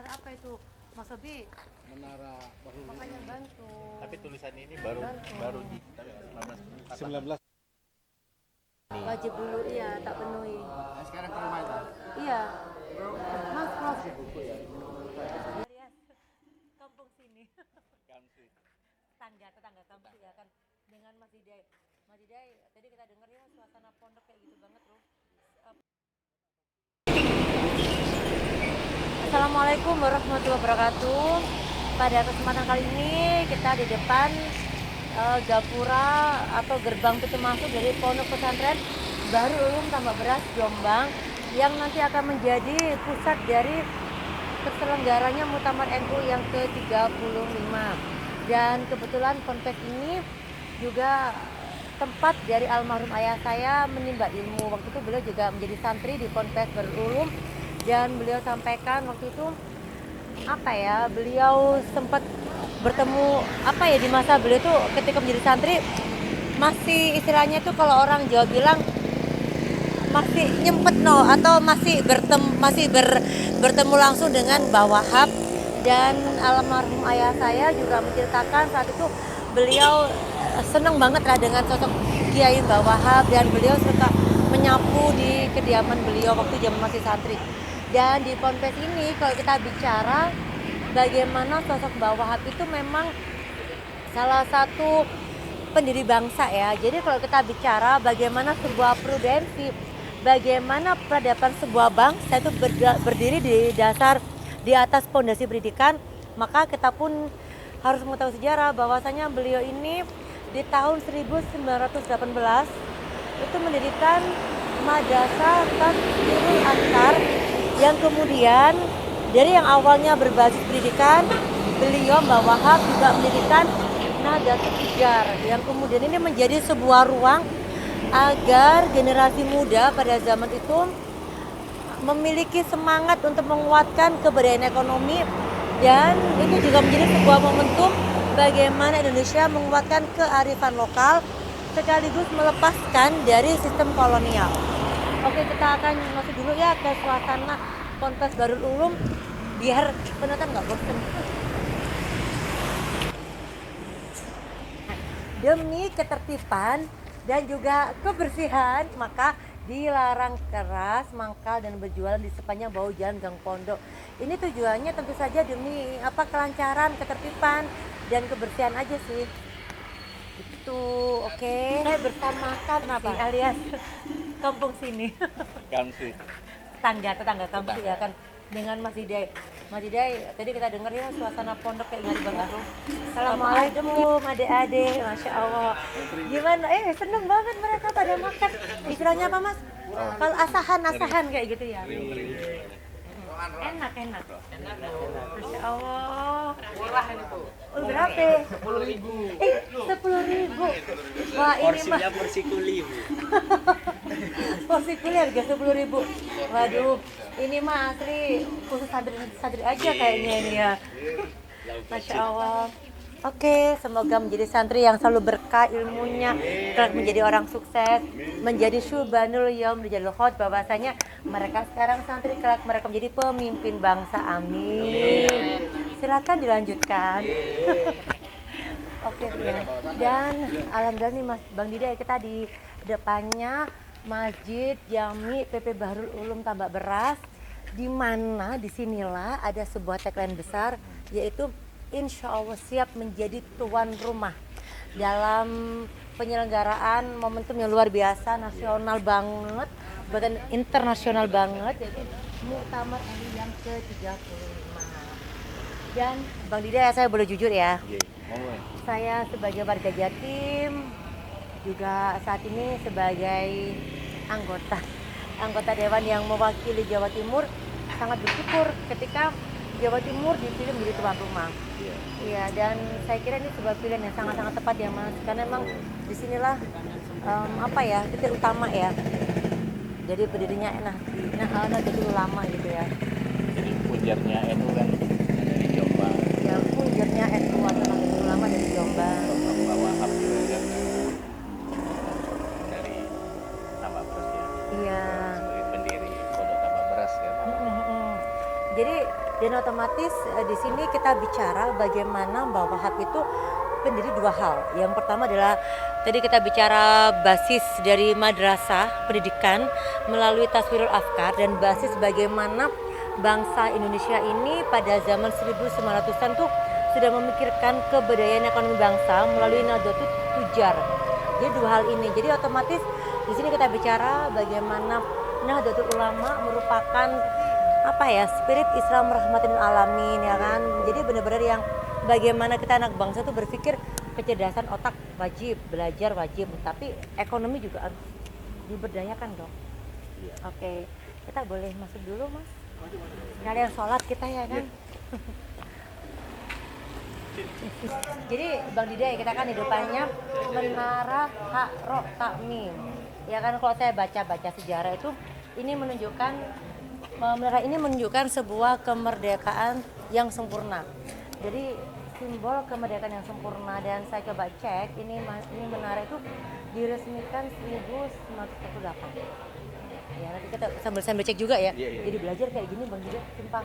menara apa itu? Mas Sobi, Menara baru makanya bantu. Tapi tulisan ini baru di 19. Wajib dulu, iya, tak penuhi. Nah, sekarang ke rumah itu. Iya. Mas, Prof. Buku ya. Alias kampung sini. Tetangga kampung ya kan dengan Mas Didai. Mas Didai, tadi kita dengar ya suasana pondok kayak gitu banget loh. Assalamualaikum warahmatullahi wabarakatuh. Pada kesempatan kali ini kita di depan gapura atau gerbang pintu masuk dari Pondok Pesantren Bahrul Ulum Tambak Beras Jombang yang nanti akan menjadi pusat dari terselenggaranya Muktamar NU yang ke-35. Dan kebetulan ponpes ini juga tempat dari almarhum ayah saya menimba ilmu. Waktu itu beliau juga menjadi santri di Ponpes Bahrul Ulum dan beliau sampaikan waktu itu beliau sempat bertemu di masa beliau itu ketika menjadi santri masih istilahnya tuh kalau orang Jawa bilang masih nyempet atau masih bertemu langsung dengan Mbah Wahab. Dan almarhum ayah saya juga menceritakan saat itu beliau senang banget lah dengan sosok Kiai Mbah Wahab dan beliau suka menyapu di kediaman beliau waktu zaman masih santri. Dan di ponpes ini kalau kita bicara bagaimana sosok Mbah Wahab itu memang salah satu pendiri bangsa ya. Jadi kalau kita bicara bagaimana sebuah prudensi, bagaimana peradaban sebuah bangsa itu berdiri di atas pondasi pendidikan, maka kita pun harus mengetahui sejarah bahwasanya beliau ini di tahun 1918 itu mendirikan Madrasah Tasfirul Ansar yang kemudian dari yang awalnya berbasis pendidikan, beliau Mbah Wahab juga mendirikan Nahdlatul Tijar yang kemudian ini menjadi sebuah ruang agar generasi muda pada zaman itu memiliki semangat untuk menguatkan keberdayaan ekonomi, dan itu juga menjadi sebuah momentum bagaimana Indonesia menguatkan kearifan lokal sekaligus melepaskan dari sistem kolonial. Oke, kita akan masuk dulu ya ke suasana Ponpes Bahrul Ulum biar penonton nggak bosan. Demi ketertiban dan juga kebersihan, maka dilarang keras, mangkal dan berjualan di sepanjang bahu jalan Gang Pondok. Ini tujuannya tentu saja demi kelancaran, ketertiban dan kebersihan aja sih. Itu oke. Saya bersama Kamsi alias kampung sini. Tetangga kampung ya kan dengan Mas Didai. Mas Didai, tadi kita dengar ya suasana pondok kayak gimana banget. Assalamualaikum adik-adik, Masya Allah. Gimana? Seneng banget mereka pada makan. Istilahnya apa Mas? Kalau asahan kayak gitu ya. Enak. Masya Allah. Murah ini tuh. Berapa? 10.000. 10.000. Wah, ini mah Porsi kuli, Bu. porsi kuli harga 10.000. Waduh, ini mah asli khusus santri aja kayaknya ini ya. Masya Allah. Oke, semoga menjadi santri yang selalu berkah ilmunya, kelak menjadi orang sukses, menjadi syubanul yaum rijal khot, bahwasanya mereka sekarang santri kelak mereka menjadi pemimpin bangsa. Amin. Silakan dilanjutkan. Oke ya. Dan alhamdulillah nih Mas Bang Didai, kita di depannya Masjid Jami PP Bahrul Ulum Tambak Beras, di mana disinilah ada sebuah tagline besar yaitu Insya Allah siap menjadi tuan rumah dalam penyelenggaraan momentum yang luar biasa, nasional banget, bahkan internasional banget, yaitu Muktamar NU yang ke-35. Dan Bang Didai, saya boleh jujur ya, saya sebagai warga Jatim, juga saat ini sebagai anggota Dewan yang mewakili Jawa Timur, sangat bersyukur ketika Jawa Timur dipilih menjadi tuan rumah. Iya, dan saya kira ini sebuah pilihan yang sangat-sangat tepat ya Mas, karena memang disinilah titik utama ya. Jadi berdirinya Nahdlatul Ulama gitu ya. Jadi pujarnya NU kan dari Jombang. Ya, pujarnya NU atau Nahdlatul Ulama dari Jombang. Mbah Wahab juga kan dari Tambak Beras ya. Iya. Sebagai pendiri Pondok Tambak Beras ya. Jadi Dan otomatis di sini kita bicara bagaimana Mbah Wahab itu pendiri dua hal. Yang pertama adalah tadi kita bicara basis dari madrasah pendidikan melalui Taswirul Afkar dan basis bagaimana bangsa Indonesia ini pada zaman 1900-an tuh sudah memikirkan kebudayaan ekonomi bangsa melalui Nahdlatul Tujar. Jadi dua hal ini. Jadi otomatis di sini kita bicara bagaimana Nahdlatul Ulama merupakan apa ya, spirit Islam rahmatin lil alamin ya kan. Jadi benar-benar yang bagaimana kita anak bangsa tuh berpikir kecerdasan otak wajib, belajar wajib, tapi ekonomi juga harus diberdayakan dong. Oke, kita boleh masuk dulu Mas. Kalian sholat kita ya kan. Jadi Bang Dida ya, kita kan di depannya Menara Hak-Ro Takmim. Ya kan kalau saya baca-baca sejarah itu ini menunjukkan menara ini menunjukkan sebuah kemerdekaan yang sempurna. Jadi simbol kemerdekaan yang sempurna dan saya coba cek ini menara itu diresmikan 1948. Ya nanti kita sambil cek juga ya. Jadi belajar kayak gini Bang Dida, sumpah.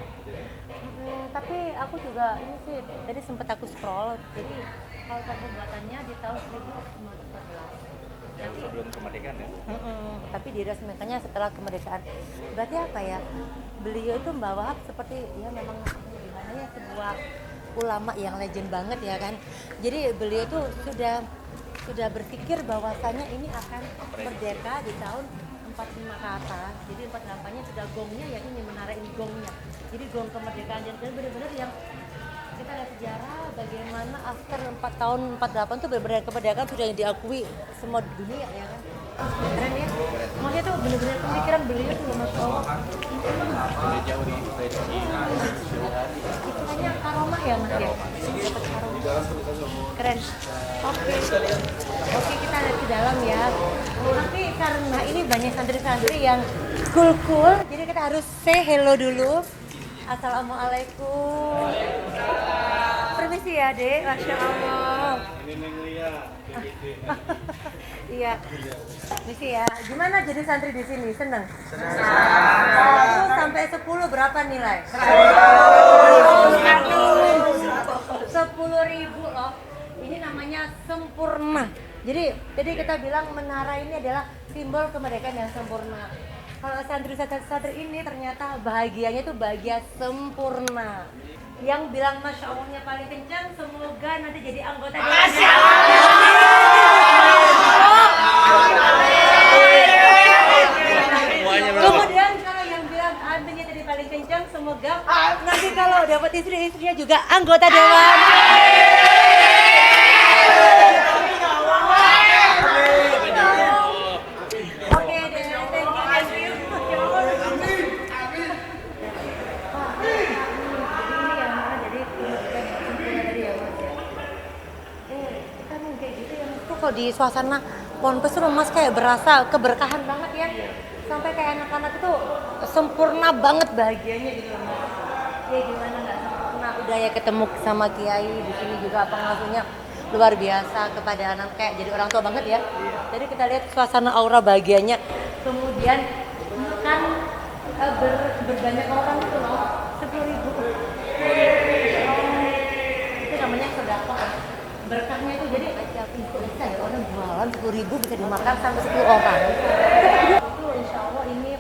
Tapi aku juga ini sih tadi sempat aku scroll. Jadi kalau pembuatannya di tahun 1914. Sebelum kemerdekaan ya. Tapi diresmikannya setelah kemerdekaan. Berarti apa ya? Beliau itu Mbah Wahab seperti ya memang gimana ya, sebuah ulama yang legend banget ya kan. Jadi beliau itu sudah berpikir bahwasanya ini akan merdeka di tahun 45 ke atas. Jadi 48-nya sudah gongnya ya, ini menara ini gongnya. Jadi gong kemerdekaan dan benar-benar yang kita lihat sejarah bagaimana after 4 tahun 48 tuh benar-benar kemerdekaan sudah diakui semua dunia ya kan. Keren ya. Maksudnya tuh benar-benar pemikiran beliau tuh Masya Allah. Udah jauh di prediksi jauh hari. Istilahnya karomah ya Mas ya. Dapat karomah. Keren. Oke, kita lihat ke dalam ya. Tapi karena ini banyak santri-santri yang cool, jadi kita harus say hello dulu. Assalamualaikum. Permisi ya Dek, Masya Allah. Iya. Permisi ya. Gimana jadi santri di sini? Seneng? Senang. 1 sampai 10 berapa nilai? 10.000 loh. Ini namanya sempurna. Jadi kita bilang menara ini adalah simbol kemerdekaan yang sempurna. Kalau santri-santri ini ternyata bahagianya itu bahagia sempurna. Yang bilang Masya Allahnya paling kencang, semoga nanti jadi anggota Dewan. Masya Allah. Kemudian kalau yang bilang aminnya tadi paling kencang, semoga nanti kalau dapat istri-istrinya juga anggota Dewan. Kalau di suasana ponpes tuh Mas kayak berasa keberkahan banget ya, sampai kayak anak-anak itu sempurna banget bahagianya gitu Mas. Ya gimana nggak sempurna, udah ya ketemu sama kiai di sini juga pengasuhnya luar biasa kepada anak, kayak jadi orang tua banget ya. Jadi kita lihat suasana aura bahagianya, kemudian kan berbanyak orang itu loh, 10.000. Itu namanya sedekah. Berkahnya itu jadi bisa ya orang jualan 10.000 bisa dimakan sampai 10 orang. Itu insya Allah ini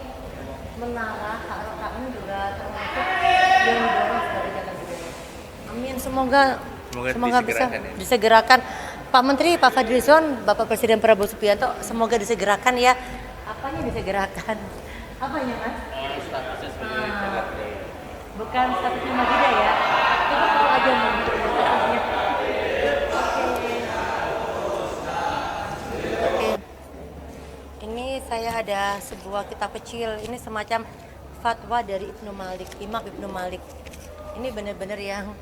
menara Hak-Ro Takmim juga termasuk yang didorong sebagai jalan budaya. Amin, semoga bisa disegerakan. Pak Menteri, Pak Fadlizon, Bapak Presiden Prabowo Subianto, semoga disegerakan ya. Apanya disegerakan? Apanya Mas? Statusnya sebagai cagar budaya. Bukan statusnya Magida ya. Itu aja Magida statusnya. Ini saya ada sebuah kitab kecil, ini semacam fatwa dari Ibnu Malik, Imam Ibnu Malik. Ini benar-benar yang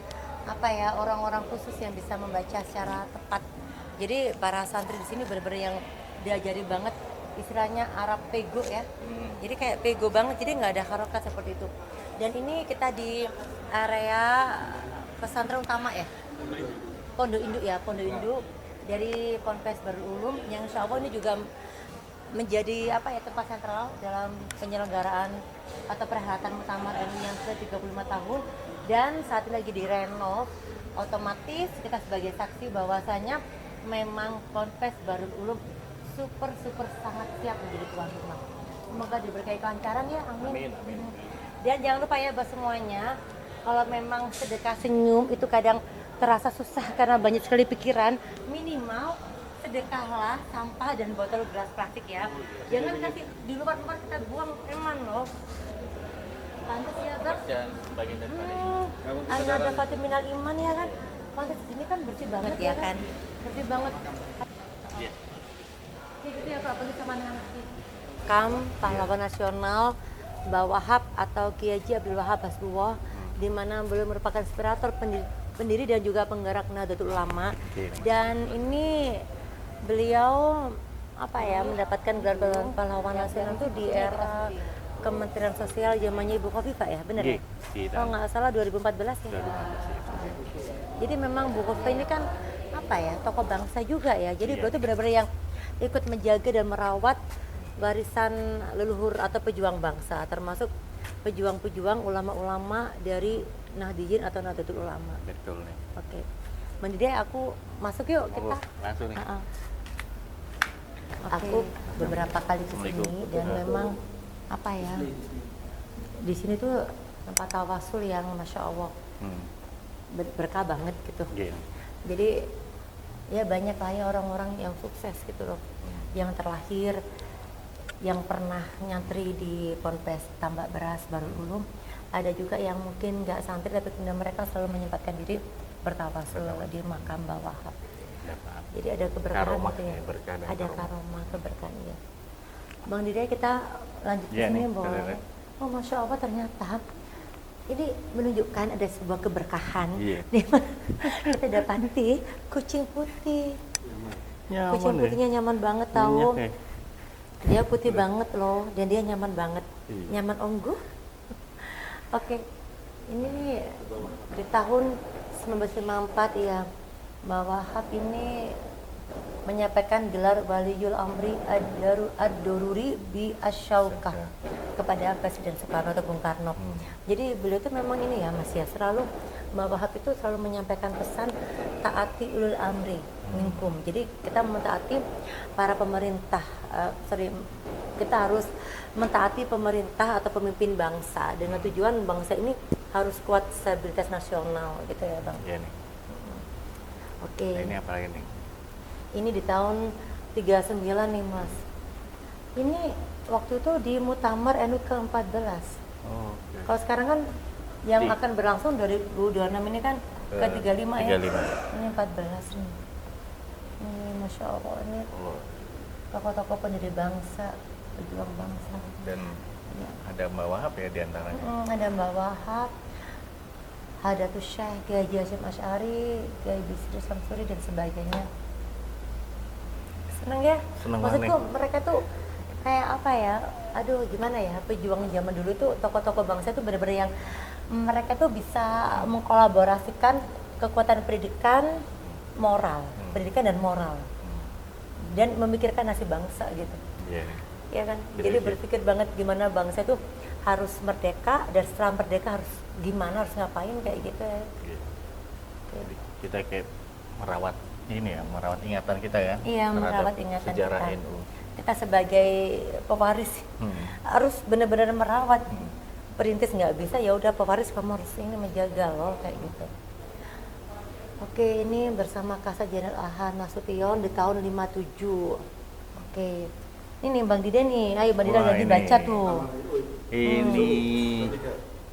apa ya, orang-orang khusus yang bisa membaca secara tepat. Jadi para santri di sini benar-benar yang diajari banget istilahnya Arab pego ya. Jadi kayak pego banget, jadi nggak ada harokat seperti itu. Dan ini kita di area pesantren utama ya, Pondok Induk ya, Pondok Induk dari Ponpes Darul Ulum yang insya Allah ini juga menjadi apa ya, tempat sentral dalam penyelenggaraan atau perhelatan Muktamar NU yang ke-35 tahun, dan saat ini lagi direnov. Otomatis kita sebagai saksi bahwasanya memang Ponpes Darul Ulum super sangat siap menjadi tuan rumah. Semoga diberkahi kelancaran ya, amin. Amin. Dan jangan lupa ya buat semuanya, kalau memang sedekah senyum itu kadang terasa susah karena banyak sekali pikiran, minimal sedekahlah sampah dan botol gelas plastik ya. Jangan kasih di luar kita buang, eman loh. Pantes ya bang. Dan bagian daripada ini. Ada Fatiminal Iman ya kan. Pantes ini kan bersih banget ya kan. Bersih banget. Iya. Kayak gitu ya Kak, apalagi sama anak-anak. Kam pahlawan nasional Mbah Wahab atau Kiai Haji Abdul Wahab Hasbullah, di mana beliau merupakan inspirator pendiri dan juga penggerak Nahdlatul Ulama. Oke. Dan ini beliau apa ya, mendapatkan gelar pahlawan nasional itu di era Kementerian Sosial zamannya Ibu Khofifah ya, benar ya? Kalau nggak salah 2014 ya. Jadi memang Bu Khofifah ini kan apa ya, tokoh bangsa juga ya. Jadi beliau itu benar-benar yang ikut menjaga dan merawat warisan leluhur atau pejuang bangsa, termasuk pejuang-pejuang ulama-ulama dari Nahdijin atau Nahdlatul Ulama. Betul nih. Oke. Mendidai aku masuk yuk kita. Langsung nih. Aku beberapa kali ke sini Assalamualaikum. dan memang apa ya, di sini tuh tempat tawasul yang masya Allah berkah banget gitu. Jadi ya banyak lah ya orang-orang yang sukses gitu loh, yang terlahir, yang pernah nyantri di Ponpes Tambak Beras Darul Ulum. Ada juga yang mungkin nggak santri tapi kemudian mereka selalu menyempatkan diri bertawasul di makam Mbah Wahab. Jadi ada keberkahan Karomah, gitu ya. ya, berkah dan Ada karomah. karomah, keberkahan ya. Bang Didai, kita lanjut ke Iya sini nih, boleh. boleh. Oh masya Allah, ternyata ini menunjukkan ada sebuah keberkahan. Iya. Di mana kita dapati kucing putih. Kucing putihnya nyaman banget tahu. Dia putih banget loh, dan dia nyaman banget. Iya. Nyaman ongguh. Oke, ini di tahun 1954 ya, Mbah Wahab ini menyampaikan gelar Waliyul Amri Ad-Daruri bi Asyaukah kepada Presiden Soekarno atau Bung Karno. Jadi beliau itu memang ini ya Mas ya, selalu Mbah Wahab itu selalu menyampaikan pesan taati ulul amri minkum. Jadi kita mentaati para pemerintah, kita harus mentaati pemerintah atau pemimpin bangsa dengan tujuan bangsa ini harus kuat stabilitas nasional gitu ya Bang. Iya nih. Oke. Nah, ini apa lagi nih? Ini di tahun 39 nih Mas. Ini waktu itu di Muktamar NU ke-14. Oh, oke. Kalau sekarang kan yang Di- akan berlangsung 2026 ini kan ke-35 ya. 35. Ini 14 nih. Ini Masya Allah, ini Oh, tokoh-tokoh pendiri bangsa, pejuang bangsa. dan Ya. ada Mbak Wahab ya di antaranya. Ada Mbah Wahab, Hadatus Syekh, Kiai Haji Hasyim Asy'ari, Kiai Bisri Samsuri dan sebagainya. Seneng ya? Seneng Maksudku banget. mereka tuh kayak apa ya? Aduh gimana ya? Pejuang zaman dulu tuh tokoh-tokoh bangsa tuh benar-benar yang mereka tuh bisa mengkolaborasikan kekuatan pendidikan, moral, pendidikan dan moral, dan memikirkan nasib bangsa gitu. Iya nih. Ya kan, Betul, jadi betul. berpikir banget gimana bangsa itu harus merdeka, dan setelah merdeka harus gimana, harus ngapain kayak gitu ya. Iya. Jadi kita kayak merawat ini ya, merawat ingatan kita ya. Iya, terhadap merawat ingatan sejarah kita. NU. Kita sebagai pewaris harus benar-benar merawat. Perintis nggak bisa, ya udah pewaris kamu harus ini menjaga loh kayak gitu. Oke, ini bersama Kasat Jenderal Ahmad Nasution di tahun 57. Oke. Ini Bang Dida nih, ayo Bang Dida Wah, lagi ini. baca tuh. Ini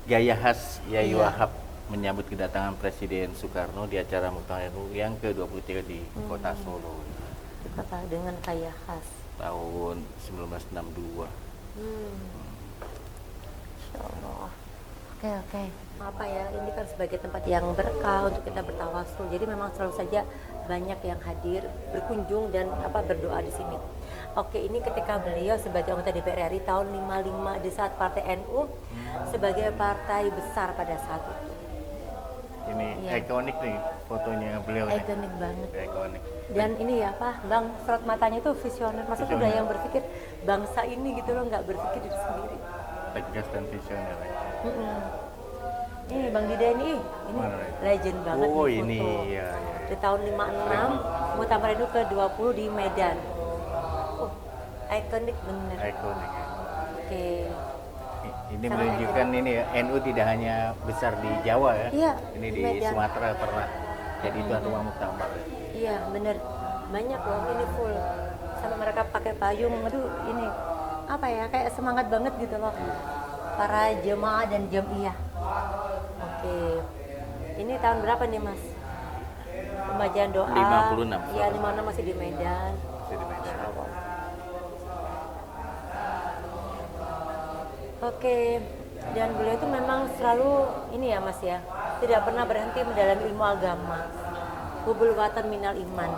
gaya khas Yai Iya. Wahab menyambut kedatangan Presiden Soekarno di acara Muktamar NU yang ke-23 di Kota Solo Kata dengan kaya khas. tahun 1962. Insya Allah. Oke. Apa ya, ini kan sebagai tempat yang berkah untuk kita bertawasul. Jadi memang selalu saja banyak yang hadir, berkunjung dan berdoa di sini. Oke, ini ketika beliau sebagai anggota DPR RI tahun 55 di saat Partai NU sebagai partai besar pada saat itu. Ini Iya. ikonik nih. fotonya beliau nih. ikonik banget. Ikonik. Dan ini ya apa, Bang, sorot matanya itu visioner. Maksudnya udah yang berpikir bangsa ini gitu loh, nggak berpikir diri sendiri. Tegas dan visioner. Mm-mm. Ini Bang Dida ini Mana? legend banget Oh nih ini, foto. ya. Di tahun 56, Muktamar NU ke-20 di Medan. Oh, ikonik bener. Ikonik. Oke. Ini Sangat menunjukkan ini ya, NU tidak hanya besar di Jawa ya. Iya, Ini di di Medan. Sumatera pernah jadi tuan rumah muktamar. Ya. Iya, bener. Banyak loh, ini full. Sama mereka pakai payung, aduh ini apa ya, kayak semangat banget gitu loh. Para jemaah dan jamiah. Oke. Ini tahun berapa nih, Mas? Pembacaan doa. 56. Iya, 56 masih di Medan. Masih di Medan. Oke. Dan beliau itu memang selalu ini ya, Mas ya. Tidak pernah berhenti mendalami ilmu agama. Hubul watan minal iman.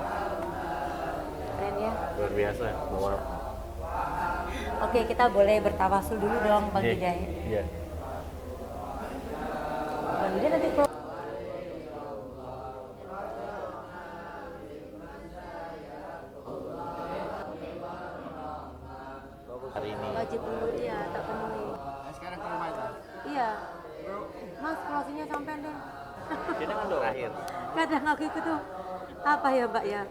Keren ya. Luar biasa. Oke, kita boleh bertawasul dulu dong, Bang Hidayat. Iya. Bang Hidayat nanti kalau Hari ini wajib dulu, iya, tak penuhi. Nah, sekarang ke rumah itu. Iya. Mas, closingnya sampai deh. kita kan terakhir. Kadang aku ikut tuh. Apa ya, Mbak ya?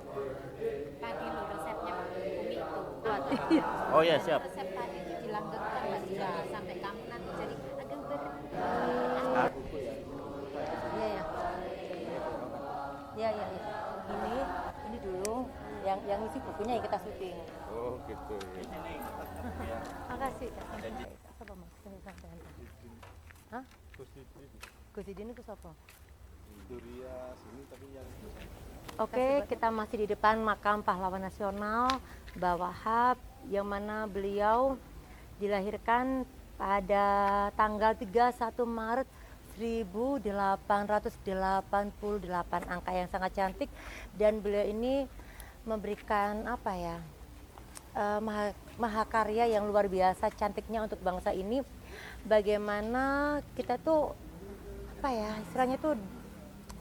Tadi lo resepnya Umi itu. Buat. Oh ya siap. Resep tadi itu dilanggengkan Mbak Dika sampai kamu nanti jadi agak berat. Iya ya. Iya iya iya. Ini dulu yang isi bukunya yang kita syuting. Oh gitu. Makasih. Apa Mas? Sini santai. Hah? Kusidin itu siapa? Oke, kita masih di depan makam pahlawan nasional Mbah Wahab yang mana beliau dilahirkan pada tanggal 31 Maret 1888, angka yang sangat cantik, dan beliau ini memberikan apa ya, mahakarya yang luar biasa cantiknya untuk bangsa ini. Bagaimana kita tuh apa ya, istilahnya tuh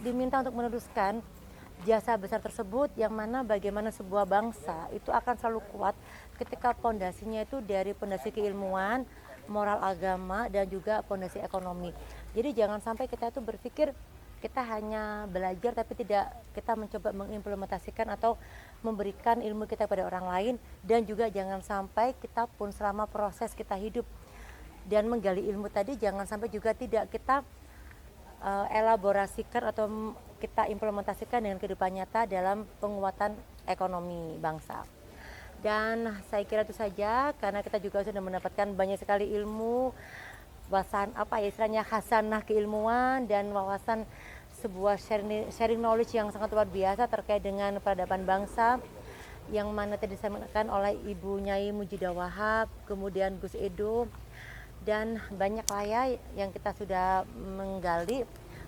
diminta untuk meneruskan jasa besar tersebut, yang mana bagaimana sebuah bangsa itu akan selalu kuat ketika pondasinya itu dari pondasi keilmuan, moral agama, dan juga pondasi ekonomi. Jadi jangan sampai kita itu berpikir kita hanya belajar tapi tidak kita mencoba mengimplementasikan atau memberikan ilmu kita pada orang lain, dan juga jangan sampai kita pun selama proses kita hidup dan menggali ilmu tadi jangan sampai juga tidak kita elaborasikan atau kita implementasikan dengan kehidupan nyata dalam penguatan ekonomi bangsa. Dan saya kira itu saja, karena kita juga sudah mendapatkan banyak sekali ilmu, wawasan apa ya istilahnya, khasanah keilmuan dan wawasan sebuah sharing knowledge yang sangat luar biasa terkait dengan peradaban bangsa, yang mana tadi disampaikan oleh Ibu Nyai Mujidah Wahab, kemudian Gus Edo, dan banyak lah ya yang kita sudah menggali.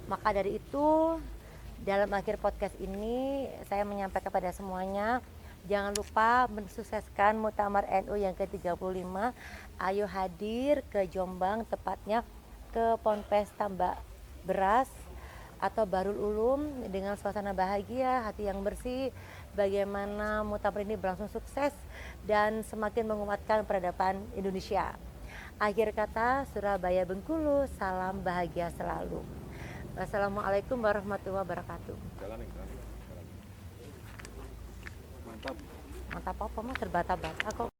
Maka dari itu dalam akhir podcast ini saya menyampaikan kepada semuanya, jangan lupa mensukseskan Muktamar NU yang ke-35. Ayo hadir ke Jombang, tepatnya ke Ponpes Tambak Beras atau Barul Ulum, dengan suasana bahagia, hati yang bersih. Bagaimana Muktamar ini berlangsung sukses dan semakin menguatkan peradaban Indonesia. Akhir kata, Surabaya Bengkulu, salam bahagia selalu. Wassalamualaikum warahmatullahi wabarakatuh. Mantap. Mantap apa, Mas? Terbata-bata kok.